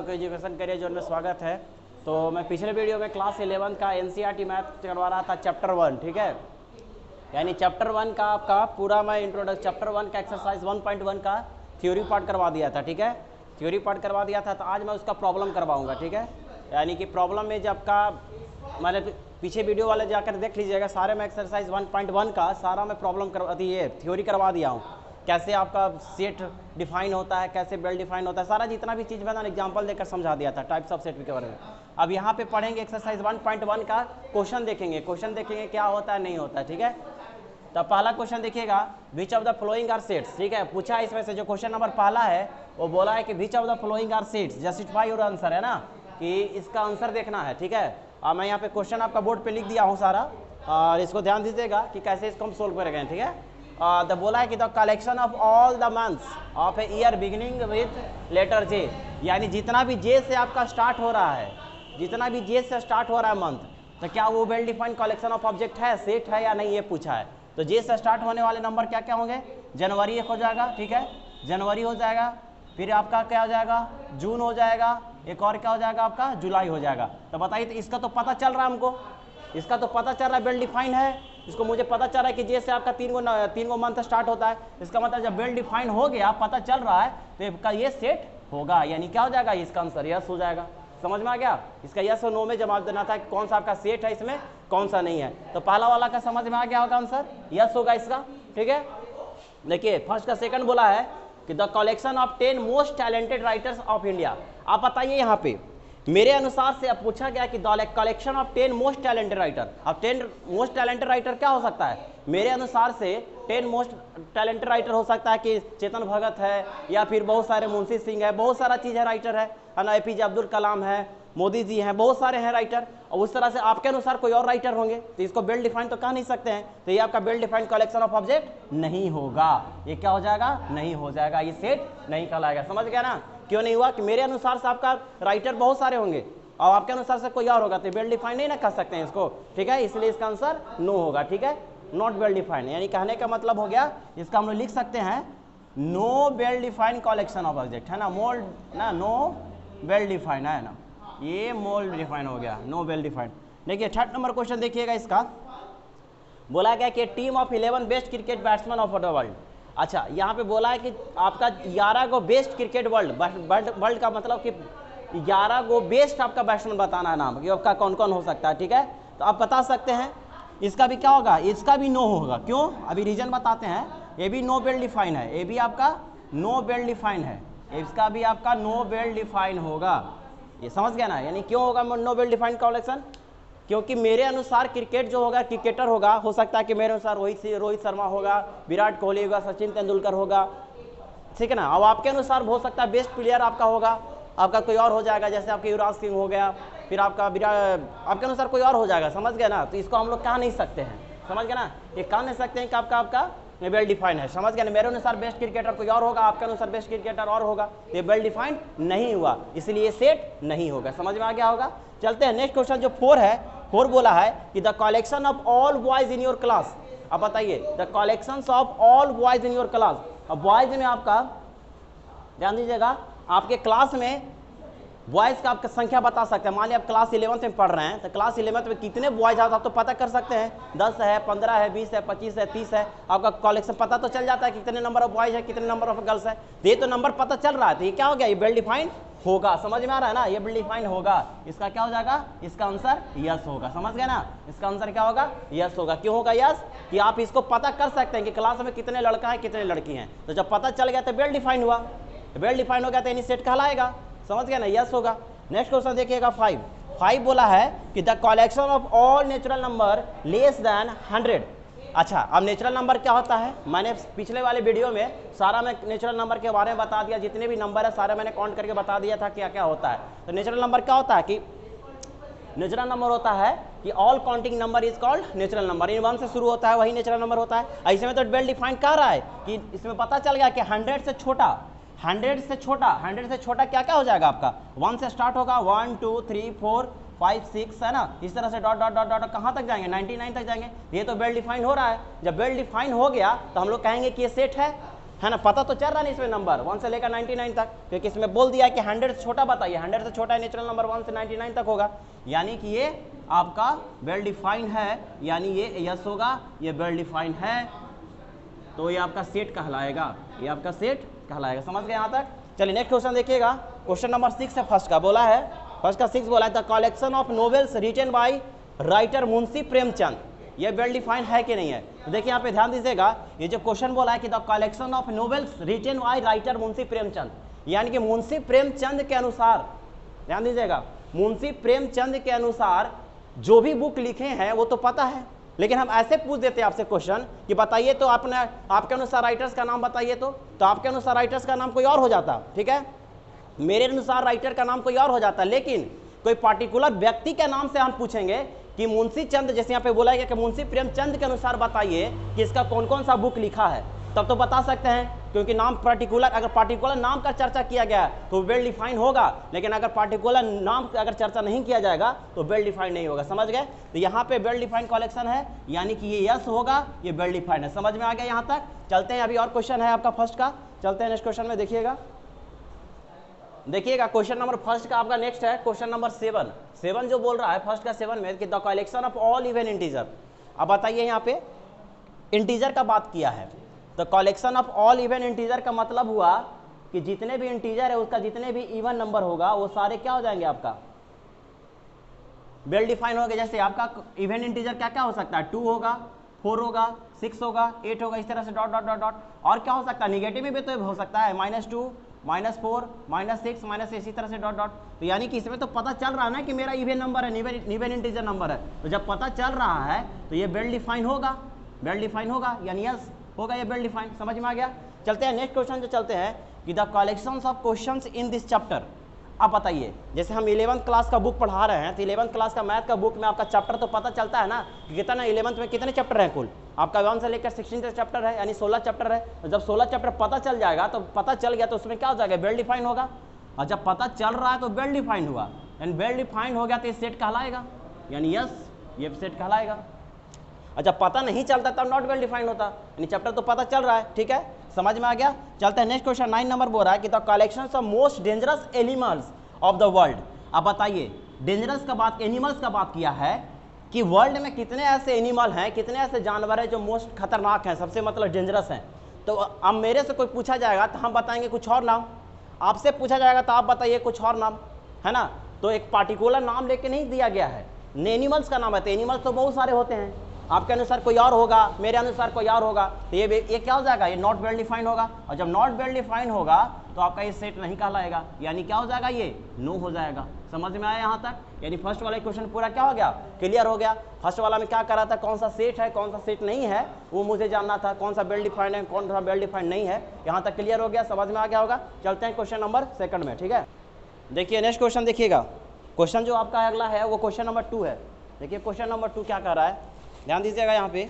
को education career zone में स्वागत है। तो मैं पिछले वीडियो में क्लास 11 का एनसीईआरटी मैथ करवा रहा था चैप्टर 1, ठीक है। यानी चैप्टर 1 का आपका पूरा मैं इंट्रोडक्शन चैप्टर 1 का एक्सरसाइज 1.1 का थ्योरी पार्ट करवा दिया था, ठीक है। थ्योरी पार्ट करवा दिया था, तो आज मैं उसका प्रॉब्लम करवाऊँगा, ठीक है। यानी कि प्रॉब्लम में जब का मैंने पीछे वीडियो वाले जाकर देख लीजिएगा, सारे मैं एक्सरसाइज 1.1 का सारा मैं प्रॉब्लम करवा दी, ये थ्योरी करवा दिया हूँ। कैसे आपका सेट डिफाइन होता है, कैसे बेल डिफाइन होता है, सारा जितना भी चीज़ मैंने एग्जांपल देकर समझा दिया था टाइप्स ऑफ सेट के बारे में। अब यहाँ पे पढ़ेंगे एक्सरसाइज 1.1 का क्वेश्चन देखेंगे, क्या होता है नहीं होता है, ठीक है। तो पहला क्वेश्चन देखिएगा, which of the following are sets, ठीक है। पूछा है इसमें से जो क्वेश्चन नंबर पहला है वो बोला है कि which of the following are sets justify your answer, है ना, कि इसका आंसर देखना है, ठीक है। अब मैं यहाँ पे क्वेश्चन आपका बोर्ड पे लिख दिया हूँ सारा, और इसको ध्यान दीजिएगा कि कैसे इसको हम सोल्व करेंगे, ठीक है। तो बोला है कि the collection of all the months of a year beginning with letter J, यानी जितना भी जे से आपका स्टार्ट हो रहा है, जितना भी जे से स्टार्ट हो रहा है मंथ, तो क्या वो well defined collection of object है, सेट है या नहीं, ये पूछा है। तो जे से स्टार्ट होने वाले नंबर क्या क्या होंगे, जनवरी एक हो जाएगा, ठीक है, जनवरी हो जाएगा, फिर आपका क्या हो जाएगा, जून हो जाएगा, एक और क्या हो जाएगा आपका, जुलाई हो जाएगा। तो बताइए, तो इसका तो पता चल रहा है हमको, इसका तो पता चल रहा है वेल डिफाइंड है, इसको मुझे पता चल रहा है कि जैसे आपका तीन गो मंथ स्टार्ट होता है। इसका मतलब जब वेल डिफाइंड हो गया, पता चल रहा है, तो इसका ये सेट होगा, यानी क्या हो जाएगा, इसका आंसर यस हो जाएगा। समझ में आ गया, इसका यस और नो में जवाब देना था कि कौन सा आपका सेट है, इसमें कौन सा नहीं है। तो पहला वाला का समझ में आ गया होगा, आंसर यस होगा इसका, ठीक है। देखिए फर्स्ट का सेकंड बोला है कि the collection of 10 most talented writers of India. आप बताइए यहाँ पे मेरे अनुसार से अब पूछा गया कि the collection of 10 most talented writer. अब 10 मोस्ट टैलेंटेड राइटर क्या हो सकता है, मेरे अनुसार से 10 मोस्ट टैलेंटेड राइटर हो सकता है कि चेतन भगत है, या फिर बहुत सारे मुंशी सिंह है, बहुत सारा चीज़ है, राइटर है ना, एपीजे अब्दुल कलाम है, मोदी जी हैं, बहुत सारे हैं राइटर। और उस तरह से आपके अनुसार कोई और राइटर होंगे, तो इसको वेल डिफाइंड तो कह नहीं सकते हैं, तो ये आपका well defined collection of object नहीं होगा। ये क्या हो जाएगा, नहीं हो जाएगा, ये सेट नहीं कहलाएगा। समझ गया ना, क्यों नहीं हुआ कि मेरे अनुसार से आपका राइटर बहुत सारे होंगे और आपके अनुसार से कोई और होगा, तो वेल डिफाइंड नहीं ना कह सकते हैं इसको, ठीक है। इसलिए इसका आंसर नो होगा, ठीक है, नॉट वेल डिफाइंड। यानी कहने का मतलब हो गया, इसका हम लोग लिख सकते हैं no well defined collection of object, है ना, मोल्ड ना, नो वेल डिफाइंड है ना, ये मोल डिफाइन हो गया, नो वेल डिफाइंड। देखिए थर्ड नंबर क्वेश्चन देखिएगा, इसका बोला गया कि team of 11 best cricket batsman of the world. अच्छा, यहाँ पे बोला है कि आपका 11 गो बेस्ट क्रिकेट वर्ल्ड का मतलब कि 11 गो बेस्ट आपका बैट्समैन बताना है नाम, कि आपका कौन कौन हो सकता है, ठीक है। तो आप बता सकते हैं, इसका भी क्या होगा, इसका भी नो होगा। क्यों, अभी रीजन बताते हैं। ये भी नो वेल डिफाइन है, ये भी आपका नो वेल डिफाइन है, इसका भी आपका नो वेल डिफाइन होगा। ये समझ गया ना, यानी क्यों होगा नो वेल डिफाइंड कलेक्शन, क्योंकि मेरे अनुसार क्रिकेट जो होगा, क्रिकेटर होगा, हो सकता है कि मेरे अनुसार रोहित शर्मा होगा, विराट कोहली होगा, सचिन तेंदुलकर होगा, ठीक है ना। अब आपके अनुसार हो सकता है बेस्ट प्लेयर आपका होगा, आपका कोई और हो जाएगा, जैसे आपका युवराज सिंह हो गया, फिर आपका आपके अनुसार कोई और हो जाएगा। समझ गया ना, तो इसको हम लोग कह नहीं सकते हैं, समझ गया ना, ये कह नहीं सकते हैं कि आपका वेल डिफाइंड है। समझ गया ना, मेरे अनुसार बेस्ट क्रिकेटर कोई और होगा, आपके अनुसार बेस्ट क्रिकेटर और होगा, ये वेल डिफाइंड नहीं हुआ, इसलिए सेट नहीं होगा। समझ में आ गया होगा। चलते हैं नेक्स्ट क्वेश्चन जो 4 है। 4 बोला है कि the collection of all boys in your class. अब बताइए, the collection of all boys in your class. अब बॉयज में आपका ध्यान दीजिएगा, आपके क्लास में बॉयज़ का आपका संख्या बता सकते हैं। मान लिया आप क्लास 11th में पढ़ रहे हैं, तो क्लास 11th में कितने बॉयज़ आप तो पता कर सकते हैं, 10 है, 15 है, 20 है, 25 है, 30 है, आपका कलेक्शन पता तो चल जाता है कितने नंबर ऑफ बॉयज़ है, कितने नंबर ऑफ गर्ल्स है। ये तो नंबर पता चल रहा है, तो ये क्या हो गया, ये वेल डिफाइंड होगा। समझ में आ रहा है ना, ये वेल डिफाइंड होगा। इसका क्या हो जाएगा, इसका आंसर यस होगा। समझ गया ना, इसका आंसर क्या होगा, यस होगा। क्यों होगा यस, कि आप इसको पता कर सकते हैं कि क्लास में कितने लड़का है, कितने लड़की हैं, तो जब पता चल गया तो वेल डिफाइंड हुआ, वेल डिफाइंड हो गया तो यानी सेट कहलाएगा। समझ गया ना, यस होगा। नेक्स्ट क्वेश्चन देखिएगा 5 बोला है कि the collection of all natural number less than 100। अच्छा, अब नेचुरल नंबर क्या होता है, मैंने पिछले वाले वीडियो में सारा मैं नेचुरल नंबर के बारे में बता दिया, जितने भी नंबर है सारे मैंने काउंट करके बता दिया था क्या क्या होता है। तो नेचुरल नंबर क्या होता है कि नेचुरल नंबर होता है कि all counting number is called natural number, इन 1 से शुरू होता है वही नेचुरल नंबर होता है। ऐसे में तो वेल डिफाइंड कह रहा है कि इसमें पता चल गया कि 100 से छोटा, 100 से छोटा क्या क्या हो जाएगा आपका, 1 से स्टार्ट होगा, 1 2 3 4 5 6 है ना, इस तरह से डॉट डॉट डॉट डॉट कहाँ तक जाएंगे, 99 तक जाएंगे। ये तो वेल डिफाइंड हो रहा है। जब वेल डिफाइंड हो गया तो हम लोग कहेंगे कि ये सेट है। है ना, पता तो चल रहा नहीं इसमें नंबर 1 से लेकर 99 तक, क्योंकि इसमें बोल दिया है कि 100 से छोटा बताइए, 100 से छोटा नेचुरल नंबर 1 से 99 तक होगा, यानी कि ये आपका वेल डिफाइंड है, यानी ये यस होगा, ये वेल डिफाइंड है, तो ये आपका सेट कहलाएगा, ये आपका सेट कहलाएगा। समझ गए यहाँ तक? चलिए नेक्स्ट क्वेश्चन देखिएगा, क्वेश्चन नंबर 6 है, फर्स्ट का बोला है, फर्स्ट का 6 बोला है the collection of novels written by writer Munshi Premchand, ये वेल डिफाइंड है कि नहीं है? तो देखिए यहाँ पे ध्यान दीजिएगा, ये जो क्वेश्चन बोला है कि the collection of novels written by writer Munshi Premchand, यानी कि मुंशी प्रेमचंद के अनुसार, ध्यान दीजिएगा, मुंशी प्रेमचंद के अनुसार जो भी बुक लिखे हैं वो तो पता है, लेकिन हम ऐसे पूछ देते हैं आपसे क्वेश्चन कि बताइए तो आपने, आपके अनुसार राइटर्स का नाम बताइए, तो आपके अनुसार राइटर्स का नाम कोई और हो जाता, ठीक है, मेरे अनुसार राइटर का नाम कोई और हो जाता, लेकिन कोई पार्टिकुलर व्यक्ति के नाम से हम पूछेंगे कि मुंशी चंद, जैसे यहाँ पे बोला गया कि मुंशी प्रेमचंद के अनुसार बताइए कि इसका कौन कौन सा बुक लिखा है, तब तो बता सकते हैं, क्योंकि नाम पर्टिकुलर, अगर पर्टिकुलर नाम का चर्चा किया गया तो वेल डिफाइंड होगा, लेकिन अगर पर्टिकुलर नाम का अगर चर्चा नहीं किया जाएगा तो वेल डिफाइंड नहीं होगा। समझ गए? तो यहाँ पे वेल डिफाइंड कलेक्शन है, यानी कि ये यस होगा, ये वेल डिफाइंड है। समझ में आ गया यहाँ तक? चलते हैं, अभी और क्वेश्चन है आपका फर्स्ट का, चलते हैं नेक्स्ट क्वेश्चन में। देखिएगा क्वेश्चन नंबर फर्स्ट का आपका नेक्स्ट है क्वेश्चन नंबर 7 जो बोल रहा है फर्स्ट का 7 में कि the collection of all even integer. अब बताइए यहाँ पे इंटीजर का बात किया है, तो collection of all even integer का मतलब हुआ कि जितने भी इंटीजर है उसका जितने भी इवन नंबर होगा वो सारे क्या हो जाएंगे, आपका वेल डिफाइन हो गया। जैसे आपका इवन इंटीजर क्या क्या हो सकता है, 2 होगा, 4 होगा, 6 होगा, 8 होगा, इस तरह से डॉट डॉट डॉट डॉट। और क्या हो सकता है, निगेटिव में भी तो हो सकता है, -2, -4, -6, -6, इसी तरह से डॉट डॉट। तो यानी कि इसमें तो पता चल रहा है ना कि मेरा इवन नंबर है, इवन इंटीजर नंबर है, तो जब पता चल रहा है तो ये वेल डिफाइन होगा, वेल डिफाइन होगा, यानी यस होगा, ये वेल डिफाइंड। समझ में आ गया? चलते हैं नेक्स्ट क्वेश्चन जो चलते हैं कि the collections of questions in this chapter. अब बताइए, जैसे हम 11th क्लास का बुक पढ़ा रहे हैं, तो 11th क्लास का मैथ का बुक में आपका चैप्टर तो पता चलता है ना कि कितना 11th में कितने चैप्टर हैं कुल, आपका 1 से लेकर 16 तक चैप्टर है, यानी 16 चैप्टर है। तो जब 16 चैप्टर पता चल जाएगा, तो पता चल गया तो उसमें क्या हो जाएगा, वेल डिफाइंड होगा, और जब पता चल रहा है तो वेल डिफाइंड हुआ, यानी वेल डिफाइंड हो गया तो ये सेट कहलाएगा, यानी यस ये सेट कहलाएगा। अच्छा, पता नहीं चलता तब नॉट वेल डिफाइंड होता, यानी चैप्टर तो पता चल रहा है, ठीक है, समझ में आ गया। चलते हैं नेक्स्ट क्वेश्चन 9 नंबर बोल रहा है कि the collections of most dangerous animals of the world. अब बताइए, डेंजरस का बात, एनिमल्स का बात किया है कि वर्ल्ड में कितने ऐसे एनिमल हैं, कितने ऐसे जानवर हैं जो मोस्ट खतरनाक हैं, सबसे मतलब डेंजरस हैं। तो अब मेरे से कोई पूछा जाएगा तो हम बताएंगे कुछ और नाम, आपसे पूछा जाएगा तो आप बताइए कुछ और नाम, है ना। तो एक पार्टिकुलर नाम लेके नहीं दिया गया है, एनिमल्स का नाम है, तो एनिमल्स तो बहुत सारे होते हैं, आपके अनुसार कोई और होगा, मेरे अनुसार कोई और होगा, तो ये क्या हो जाएगा, ये नॉट वेल डिफाइंड होगा, और जब नॉट वेल डिफाइंड होगा तो आपका ये सेट नहीं कहलाएगा, यानी क्या हो जाएगा, ये नो हो जाएगा। समझ में आया यहाँ तक? यानी फर्स्ट वाला क्वेश्चन पूरा क्या हो गया, क्लियर हो गया। फर्स्ट वाला में क्या करा था, कौन सा सेट है कौन सा सेट नहीं है वो मुझे जानना था, कौन सा वेल डिफाइंड है कौन सा वेल डिफाइंड नहीं है, यहाँ तक क्लियर हो गया, समझ में आ गया होगा। चलते हैं क्वेश्चन नंबर 2 में, ठीक है। देखिए नेक्स्ट क्वेश्चन देखिएगा, क्वेश्चन जो आपका अगला है वो क्वेश्चन नंबर 2 है। देखिए क्वेश्चन नंबर 2 क्या कह रहा है, ध्यान दीजिएगा यहाँ पे।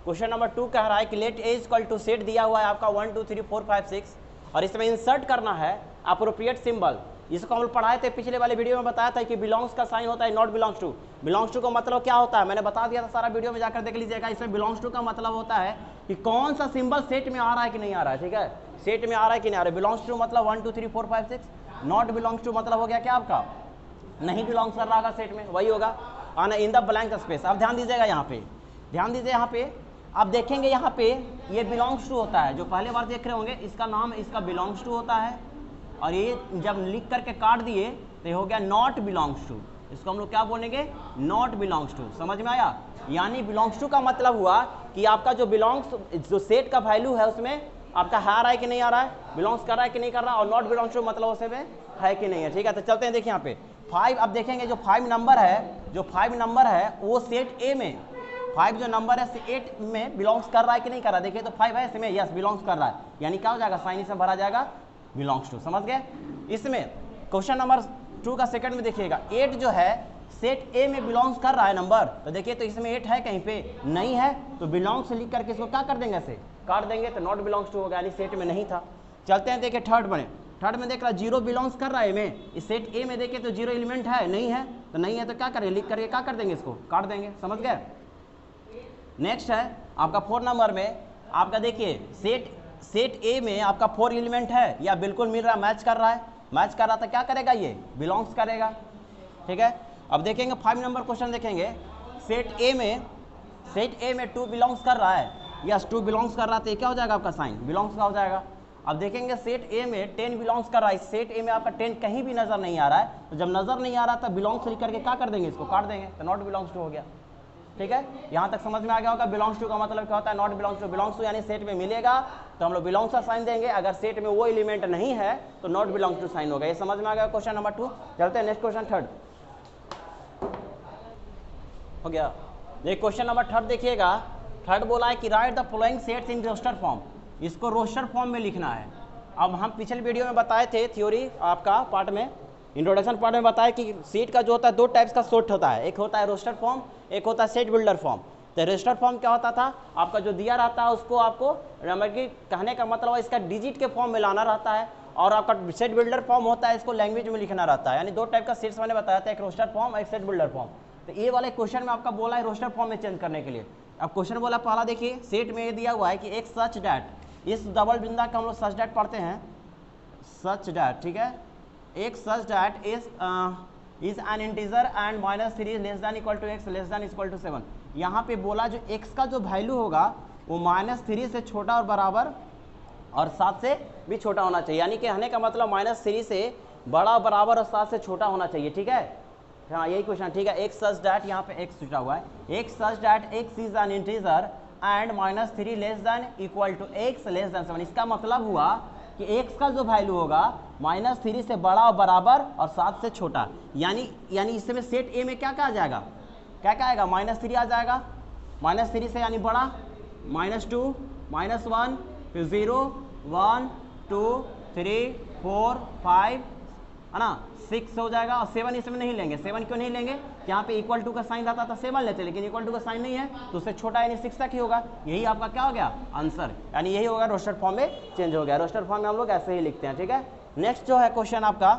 क्वेश्चन नंबर 2 कह रहा है कि let A equal to set दिया हुआ है आपका 1 2 3 4 5 6, और इसमें इंसर्ट करना है अप्रोप्रिएट सिंबल। इसको हम लोग पढ़ाए थे पिछले वाले वीडियो में, बताया था कि बिलोंग्स का साइन होता है not belongs to. Belongs to का मतलब क्या होता है, मैंने बता दिया था, सारा वीडियो में जाकर देख लीजिएगा। इसमें बिलोंग्स टू का मतलब होता है कि कौन सा सिंबल सेट में आ रहा है कि नहीं आ रहा है, ठीक है, सेट में आ रहा है कि नहीं आ रहा है। बिलोंग्स टू मतलब 1 2 3 4 5 6, नॉट बिलोंग्स टू मतलब हो गया क्या आपका, नहीं बिलोंग्स कर रहा होगा सेट में, वही होगा आना इन द ब्लैंक स्पेस। अब ध्यान दीजिएगा यहाँ पे, ध्यान दीजिए यहाँ पे, आप देखेंगे यहाँ पे ये बिलोंग्स टू होता है, जो पहले बार देख रहे होंगे इसका नाम इसका बिलोंग्स टू होता है, और ये जब लिख करके काट दिए तो ये हो गया नॉट बिलोंग्स टू, इसको हम लोग क्या बोलेंगे, नॉट बिलोंग्स टू। समझ में आया? यानी बिलोंग्स टू का मतलब हुआ कि आपका जो बिलोंग्स, जो सेट का वैल्यू है उसमें आपका है आ रहा है कि नहीं आ रहा है, बिलोंग्स कर रहा है कि नहीं कर रहा, और नॉट बिलोंग्स टू मतलब उसमें है कि नहीं है, ठीक है। तो चलते हैं, देखिए यहाँ पे 5, अब देखेंगे जो 5 नंबर है, जो 5 नंबर है वो सेट ए में, 5 जो नंबर है 8 में बिलोंग्स कर रहा है कि नहीं कर रहा है। देखिए तो 5 है इसमें, यस बिलोंग्स कर रहा है, यानी क्या हो जाएगा, साइन इसमें भरा जाएगा बिलोंग्स टू। समझ गए? इसमें क्वेश्चन नंबर 2 का सेकंड में देखिएगा 8 जो है सेट ए में बिलोंग्स कर रहा है नंबर, तो देखिए तो इसमें 8 है कहीं पे नहीं है, तो बिलोंग्स लिख करके इसको क्या कर देंगे, ऐसे काट देंगे, तो नॉट बिलोंग्स टू होगा, यानी सेट में नहीं था। चलते हैं, देखिए थर्ड में देख रहा 0 बिलोंग्स कर रहा है में, इस सेट ए में देखे तो 0 एलिमेंट है, नहीं है, तो नहीं है तो क्या करें, लिख करके क्या कर देंगे, इसको काट देंगे। समझ गए? नेक्स्ट है आपका 4 नंबर में, आपका देखिए सेट ए में आपका 4 एलिमेंट है या बिल्कुल मिल रहा है, मैच कर रहा है, मैच कर रहा था, क्या करेगा ये बिलोंग्स करेगा। ठीक है, अब देखेंगे 5 नंबर क्वेश्चन देखेंगे। सेट ए में 2 बिलोंग्स कर रहा है, यस 2 बिलोंग्स कर रहा है, तो क्या हो जाएगा आपका साइन बिलोंग्स का हो जाएगा। अब देखेंगे सेट ए में 10 बिलोंग्स कर रहा है, सेट ए में आपका 10 कहीं भी नजर नहीं आ रहा है, तो जब नजर नहीं आ रहा तो बिलोंग्स लिख करके क्या कर देंगे, इसको काट देंगे, तो नॉट बिलोंग्स टू हो गया। ठीक है, यहाँ तक समझ में आ गया होगा। बिलोंग्स टू का मतलब क्या होता है, not belongs to. Belongs to यानी सेट में मिलेगा तो हम लोग बिलोंग्स का साइन देंगे, अगर सेट में वो एलिमेंट नहीं है तो नॉट बिलोंग्स टू साइन होगा। ये समझ में आ गया क्वेश्चन नंबर 2। चलते हैं नेक्स्ट क्वेश्चन, थर्ड हो गया। ये क्वेश्चन नंबर थर्ड देखिएगा। थर्ड बोला है कि write the following sets in roster form, इसको रोस्टर फॉर्म में लिखना है। अब हम पिछले वीडियो में बताए थे थ्योरी आपका पार्ट में, इंट्रोडक्शन पार्ट में बताया कि सेट का जो होता है 2 टाइप्स का सेट होता है, एक होता है रोस्टर फॉर्म, एक होता है सेट बिल्डर फॉर्म। तो रोस्टर फॉर्म क्या होता था, आपका जो दिया रहता है उसको आपको कि कहने का मतलब इसका डिजिट के फॉर्म में लाना रहता है, और आपका सेट बिल्डर फॉर्म होता है इसको लैंग्वेज में लिखना रहता है। यानी 2 टाइप का सेट्स मैंने बताया था, एक रोस्टर फॉर्म, एक सेट बिल्डर फॉर्म। तो ये वाले क्वेश्चन में आपका बोला है रोस्टर फॉर्म में चेंज करने के लिए। अब क्वेश्चन बोला पहला देखिए, सेट में ये दिया हुआ है कि एक सच डैट, इस डबल बिंदा का हम लोग सच डैट पढ़ते हैं, सच डैट, ठीक है, एक such that is an integer and -3 less than equal to x less than equal to 7। यहाँ पे बोला जो x का जो वैल्यू होगा वो -3 से छोटा और बराबर और 7 से भी छोटा होना चाहिए, यानी कि कहने का मतलब -3 से बड़ा बराबर और 7 से छोटा होना चाहिए। ठीक है, हाँ यही क्वेश्चन। ठीक है, एक सच डैट, यहाँ पे x छुटा हुआ है, एक such that x is an integer and -3 less than equal to x less than 7। इसका मतलब हुआ कि x का जो वैल्यू होगा -3 से बड़ा और बराबर और 7 से छोटा, यानी इसमें सेट ए में क्या क्या आ जाएगा, क्या क्या आएगा, -3 आ जाएगा, -3 से यानी बड़ा, -2 -1 फिर 0 1 2 3 4 5 है ना, 6 हो जाएगा। और 7 इसमें नहीं लेंगे, 7 क्यों नहीं लेंगे, यहाँ पे इक्वल टू का साइन रहता था 7 लेते, लेकिन इक्वल टू का साइन नहीं है तो उससे छोटा यानी 6 तक ही होगा। यही आपका क्या हो गया आंसर, यानी यही होगा, रोस्टर फॉर्म में चेंज हो गया। रोस्टर फॉर्म में हम लोग ऐसे ही लिखते हैं। ठीक है, नेक्स्ट जो है क्वेश्चन आपका,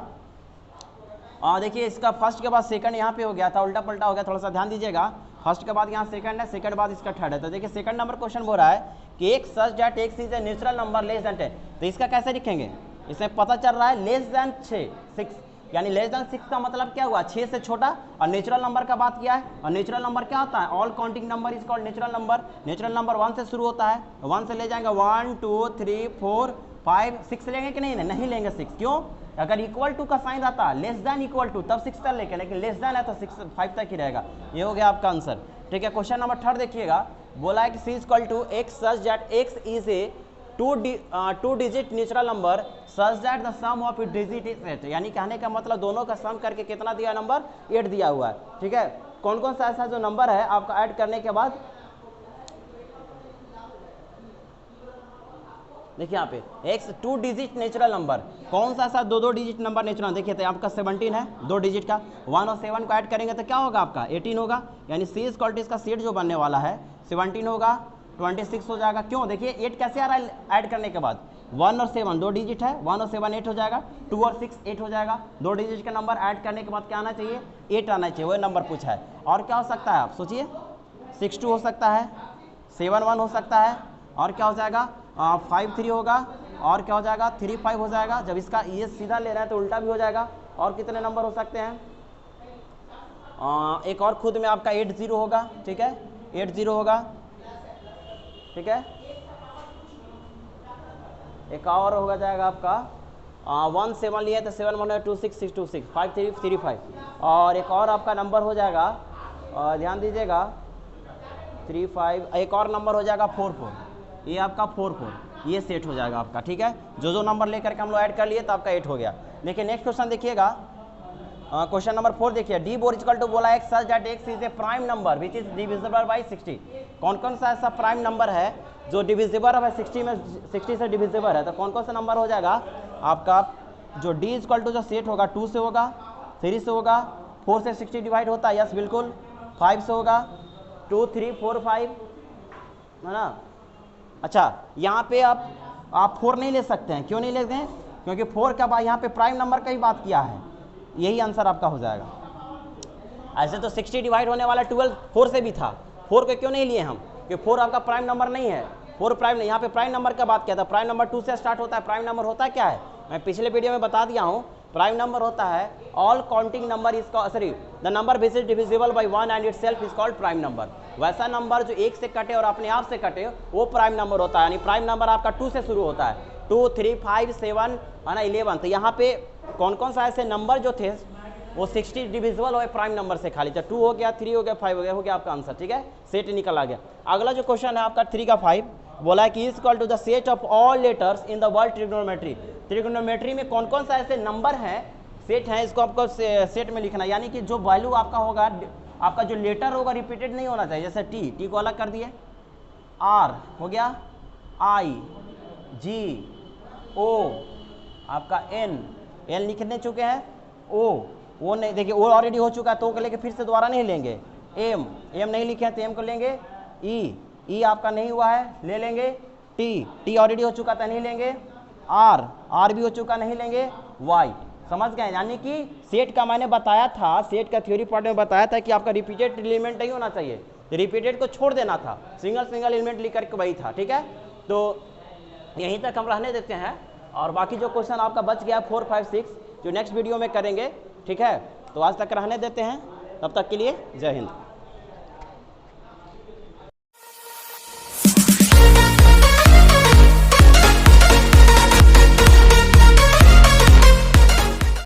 देखिए इसका फर्स्ट के बाद सेकंड यहाँ पे हो गया था, उल्टा पलटा हो गया, थोड़ा सा ध्यान दीजिएगा। फर्स्ट के बाद यहाँ सेकंड है, सेकंड बाद इसका थर्ड है। तो देखिए सेकंड नंबर क्वेश्चन बोल रहा है कि एक such that x is a natural number less than 10। तो इसका कैसे लिखेंगे, इसमें पता चल रहा है लेस दैन 6, यानी लेस दैन 6 का मतलब क्या हुआ, 6 से छोटा, और नेचुरल नंबर का बात किया है। और नेचुरल नंबर क्या होता है, all counting number is called natural number. Natural number 1 से शुरू होता है, 1 से ले जाएंगे 1 2 3 4 5 6 लेंगे कि नहीं लेंगे 6, क्यों, अगर इक्वल टू का साइन रहता लेस दैन इक्वल टू तब 6 तक लेके, लेकिन लेस दैन है तो 5 तक ही रहेगा। ये हो गया आपका आंसर। ठीक है, क्वेश्चन नंबर थर्ड देखिएगा, बोला है कि C equal to x such that x is a 2 digit natural number such that the sum of it digit is 8। यानी कहने का मतलब दोनों का सम करके कितना दिया नंबर, 8 दिया हुआ है। ठीक है, कौन कौन सा ऐसा जो नंबर है आपका ऐड करने के बाद, देखिए यहाँ पे x 2 डिजिट नेचुरल नंबर, कौन सा ऐसा 2 डिजिट नंबर नेचुरल, देखिए तो आपका 17 है 2 डिजिट का, 1 और 7 को ऐड करेंगे तो क्या होगा आपका 18 होगा। यानी सी इज क्वालिटी इसका सेट जो बनने वाला है 17 होगा, 26 हो जाएगा। क्यों, देखिए 8 कैसे आ रहा है ऐड करने के बाद, 1 और 7 2 डिजिट है, 1 और 7 8 हो जाएगा, 2 और 6 8 हो जाएगा। 2 डिजिट का नंबर ऐड करने के बाद क्या आना चाहिए, 8 आना चाहिए, वही नंबर पूछा है। और क्या हो सकता है आप सोचिए, 62 हो सकता है, 71 हो सकता है, और क्या हो जाएगा 53 होगा, और क्या हो जाएगा 35 हो जाएगा। जब इसका ये सीधा ले रहा है तो उल्टा भी हो जाएगा। और कितने नंबर हो सकते हैं, एक और खुद में आपका 80 होगा। ठीक है, 80 होगा। ठीक है, एक और होगा जाएगा आपका 1 7 लिया तो 7 1 2 6 6 2 6 5 3 3 5। और एक और आपका नंबर हो जाएगा, ध्यान दीजिएगा 3 5, एक और नंबर हो जाएगा 4 4, ये आपका 4 4, ये सेट हो जाएगा आपका। ठीक है, जो नंबर लेकर के हम लोग ऐड कर लिए तो आपका 8 हो गया। देखिए नेक्स्ट क्वेश्चन देखिएगा, क्वेश्चन नंबर 4 देखिए, डी बोर इक्वल टू बोला x such that x is A prime number which is divisible by 60। कौन कौन सा ऐसा प्राइम नंबर है जो डिविजिबल है 60 में, 60 से डिविजिबल है, तो कौन कौन सा नंबर हो जाएगा आपका, जो डी इक्वल टू जो सेट होगा 2 से होगा, 3 से होगा, 4 से 60 डिवाइड होता है, यस बिल्कुल, 5 से होगा, 2 3 4 5 है ना। अच्छा, यहाँ पे आप 4 नहीं ले सकते हैं, क्यों नहीं लेते हैं, क्योंकि 4 का बाद यहाँ पे प्राइम नंबर का ही बात किया है, यही आंसर आपका हो जाएगा। ऐसे तो 60 डिवाइड होने वाला 12 4 से भी था, 4 को क्यों नहीं लिए हम, क्योंकि 4 आपका प्राइम नंबर नहीं है, 4 प्राइम नहीं, यहाँ पे प्राइम नंबर का बात किया था। प्राइम नंबर 2 से स्टार्ट होता है। प्राइम नंबर होता क्या है, मैं पिछले वीडियो में बता दिया हूँ। प्राइम नंबर होता है all counting number is sorry the number which is divisible by 1 and itself is called prime number. वैसा नंबर जो 1 से कटे और अपने आप से कटे वो प्राइम नंबर होता है। यानी प्राइम नंबर आपका 2 से शुरू होता है, 2, 3, 5, 7 है ना 11। तो यहाँ पे कौन कौन सा ऐसे नंबर जो थे वो 60 डिविजिबल हो प्राइम नंबर से खाली। तो 2 हो गया, 3 हो गया, 5 हो गया आपका आंसर। ठीक है, सेट निकल आ गया। अगला जो क्वेश्चन है आपका 3 का 5 बोला है कि is equal to the set of all letters in the word trigonometry. Trigonometry में कौन कौन सा ऐसे नंबर हैं, सेट हैं, इसको आपको सेट में लिखना है। यानी कि जो वैल्यू आपका होगा, आपका जो लेटर होगा रिपीटेड नहीं होना चाहिए। जैसे टी को अलग कर दिए, आर हो गया, आई, जी, ओ, आपका एन लिखने चुके हैं, ओ नहीं, देखिए ओ ऑलरेडी हो चुका है तो लेके फिर से दोबारा नहीं लेंगे। एम नहीं लिखे हैं तो एम को लेंगे। ई आपका नहीं हुआ है, ले लेंगे। टी ऑलरेडी हो चुका था, नहीं लेंगे। आर भी हो चुका, नहीं लेंगे। वाई, समझ गए। यानी कि सेट का मैंने बताया था, सेट का थ्योरी पार्ट में बताया था कि आपका रिपीटेड एलिमेंट नहीं होना चाहिए, रिपीटेड को छोड़ देना था, सिंगल एलिमेंट लिख करके वही था। ठीक है, तो यहीं तक हम रहने देते हैं और बाकी जो क्वेश्चन आपका बच गया 4, 5, 6 जो नेक्स्ट वीडियो में करेंगे। ठीक है, तो आज तक रहने देते हैं, तब तक के लिए जय हिंद।